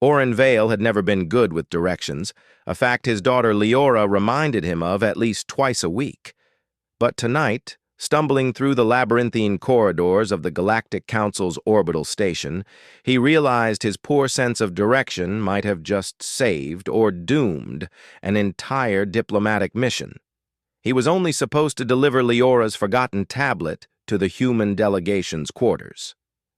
Oren Vale had never been good with directions, a fact his daughter Leora reminded him of at least twice a week. But tonight, stumbling through the labyrinthine corridors of the Galactic Council's orbital station, he realized his poor sense of direction might have just saved or doomed an entire diplomatic mission. He was only supposed to deliver Leora's forgotten tablet to the human delegation's quarters.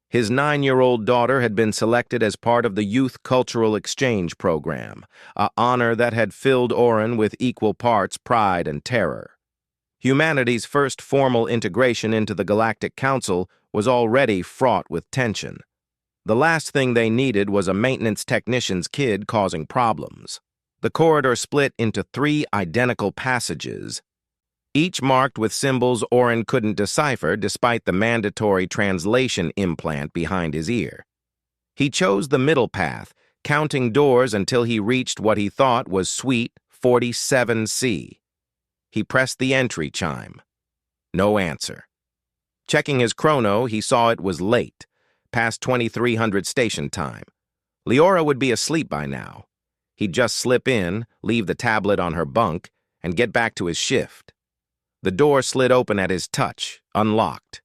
His 9-year-old daughter had been selected as part of the Youth Cultural Exchange Program, an honor that had filled Oren with equal parts pride and terror. Humanity's first formal integration into the Galactic Council was already fraught with tension. The last thing they needed was a maintenance technician's kid causing problems. The corridor split into 3 identical passages, each marked with symbols Oren couldn't decipher despite the mandatory translation implant behind his ear. He chose the middle path, counting doors until he reached what he thought was Suite 47C. He pressed the entry chime. No answer. Checking his chrono, he saw it was late, past 2300 station time. Leora would be asleep by now. He'd just slip in, leave the tablet on her bunk, and get back to his shift. The door slid open at his touch, unlocked.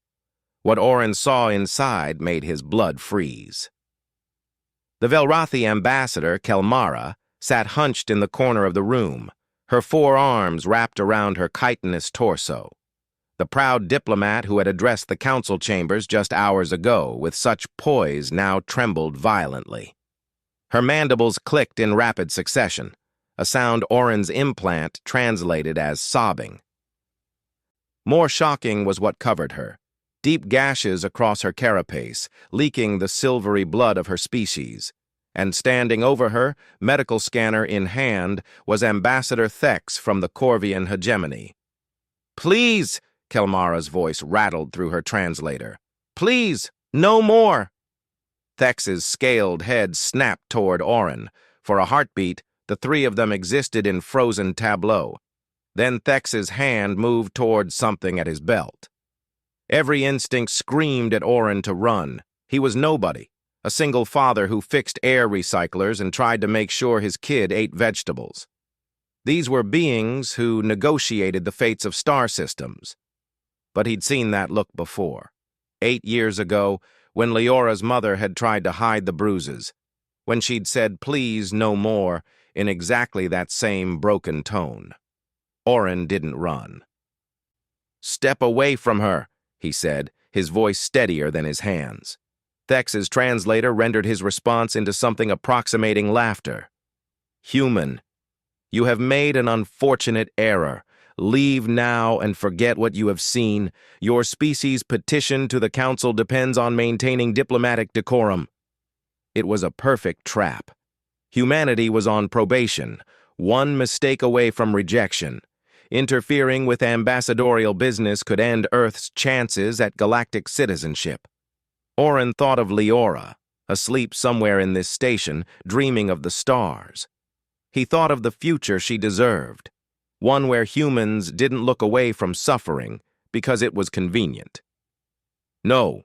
What Oren saw inside made his blood freeze. The Velrathi ambassador, Kelmara, sat hunched in the corner of the room, her 4 arms wrapped around her chitinous torso. The proud diplomat who had addressed the council chambers just hours ago with such poise now trembled violently. Her mandibles clicked in rapid succession, a sound Oren's implant translated as sobbing. More shocking was what covered her, deep gashes across her carapace, leaking the silvery blood of her species. And standing over her, medical scanner in hand, was Ambassador Thex from the Corvian hegemony. "Please," Kelmara's voice rattled through her translator. "Please, no more!" Thex's scaled head snapped toward Oren. For a heartbeat, the 3 of them existed in frozen tableau. Then Thex's hand moved toward something at his belt. Every instinct screamed at Oren to run. He was nobody, a single father who fixed air recyclers and tried to make sure his kid ate vegetables. These were beings who negotiated the fates of star systems. But he'd seen that look before. 8 years ago, when Leora's mother had tried to hide the bruises, when she'd said, "Please, no more," in exactly that same broken tone. Oren didn't run. "Step away from her," he said, his voice steadier than his hands. Thex's translator rendered his response into something approximating laughter. "Human, you have made an unfortunate error. Leave now and forget what you have seen. Your species' petition to the council depends on maintaining diplomatic decorum." It was a perfect trap. Humanity was on probation, one mistake away from rejection. Interfering with ambassadorial business could end Earth's chances at galactic citizenship. Oren thought of Leora, asleep somewhere in this station, dreaming of the stars. He thought of the future she deserved, one where humans didn't look away from suffering because it was convenient. "No,"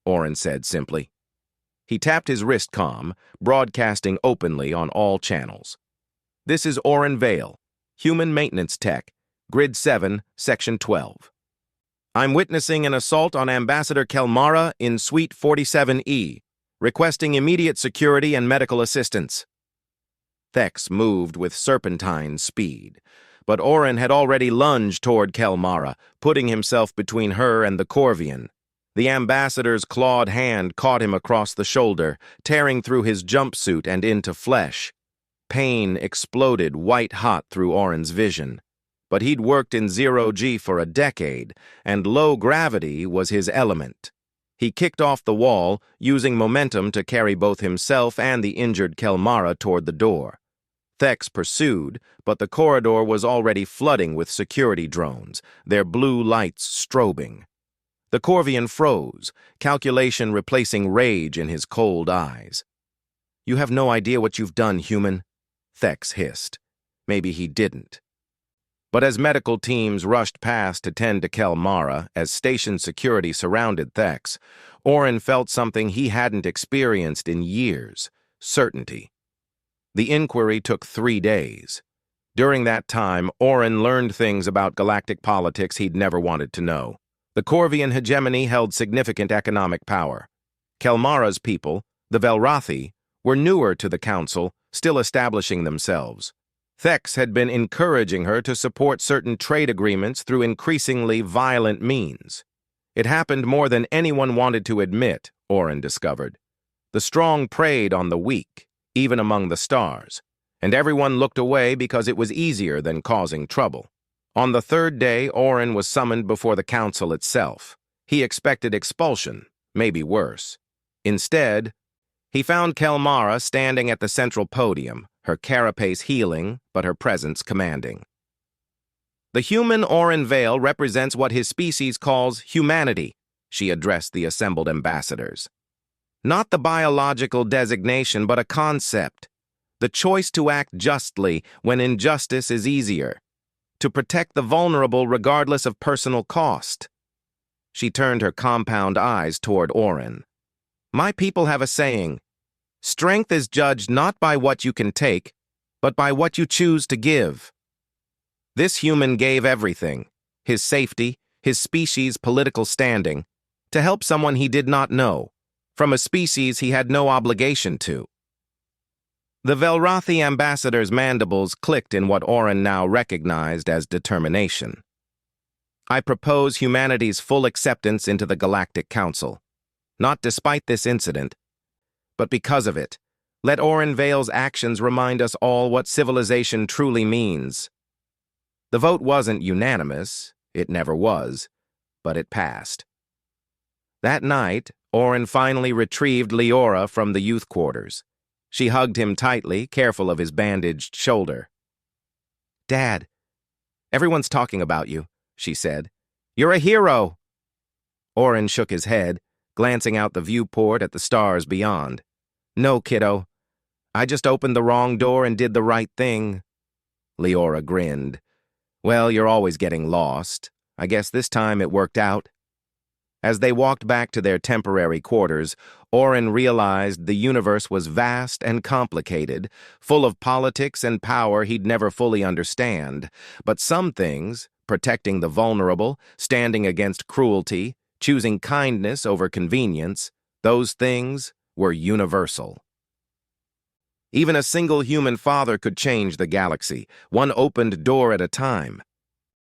Oren said simply. He tapped his wrist comm, broadcasting openly on all channels. "This is Oren Vale, Human Maintenance Tech, Grid 7, Section 12. I'm witnessing an assault on Ambassador Kelmara in Suite 47E, requesting immediate security and medical assistance." Thex moved with serpentine speed, but Oren had already lunged toward Kelmara, putting himself between her and the Corvian. The ambassador's clawed hand caught him across the shoulder, tearing through his jumpsuit and into flesh. Pain exploded white-hot through Oren's vision. But he'd worked in zero-G for a decade, and low gravity was his element. He kicked off the wall, using momentum to carry both himself and the injured Kelmara toward the door. Thex pursued, but the corridor was already flooding with security drones, their blue lights strobing. The Corvian froze, calculation replacing rage in his cold eyes. "You have no idea what you've done, human," Thex hissed. Maybe he didn't. But as medical teams rushed past to tend to Kelmara, as station security surrounded Thex, Oren felt something he hadn't experienced in years, certainty. The inquiry took 3 days. During that time, Orin learned things about galactic politics he'd never wanted to know. The Corvian hegemony held significant economic power. Kelmara's people, the Velrathi, were newer to the council, still establishing themselves. Thex had been encouraging her to support certain trade agreements through increasingly violent means. It happened more than anyone wanted to admit, Orin discovered. The strong preyed on the weak, even among the stars, and everyone looked away because it was easier than causing trouble. On the 3rd day, Orin was summoned before the council itself. He expected expulsion, maybe worse. Instead, he found Kelmara standing at the central podium, her carapace healing, but her presence commanding. The human Orin Vale represents what his species calls humanity, she addressed the assembled ambassadors. Not the biological designation, but a concept. The choice to act justly when injustice is easier. To protect the vulnerable regardless of personal cost. She turned her compound eyes toward Orin. My people have a saying, strength is judged not by what you can take, but by what you choose to give. This human gave everything, his safety, his species' political standing, to help someone he did not know, from a species he had no obligation to. The Velrathi ambassador's mandibles clicked in what Orin now recognized as determination. I propose humanity's full acceptance into the Galactic Council. Not despite this incident, but because of it. Let Orin Vale's actions remind us all what civilization truly means. The vote wasn't unanimous, it never was, but it passed. That night, Orin finally retrieved Leora from the youth quarters. She hugged him tightly, careful of his bandaged shoulder. Dad, everyone's talking about you, she said. You're a hero. Orin shook his head, glancing out the viewport at the stars beyond. No, kiddo. I just opened the wrong door and did the right thing. Leora grinned. Well, you're always getting lost. I guess this time it worked out. As they walked back to their temporary quarters, Orin realized the universe was vast and complicated, full of politics and power he'd never fully understand. But some things, protecting the vulnerable, standing against cruelty, choosing kindness over convenience, those things were universal. Even a single human father could change the galaxy, one opened door at a time.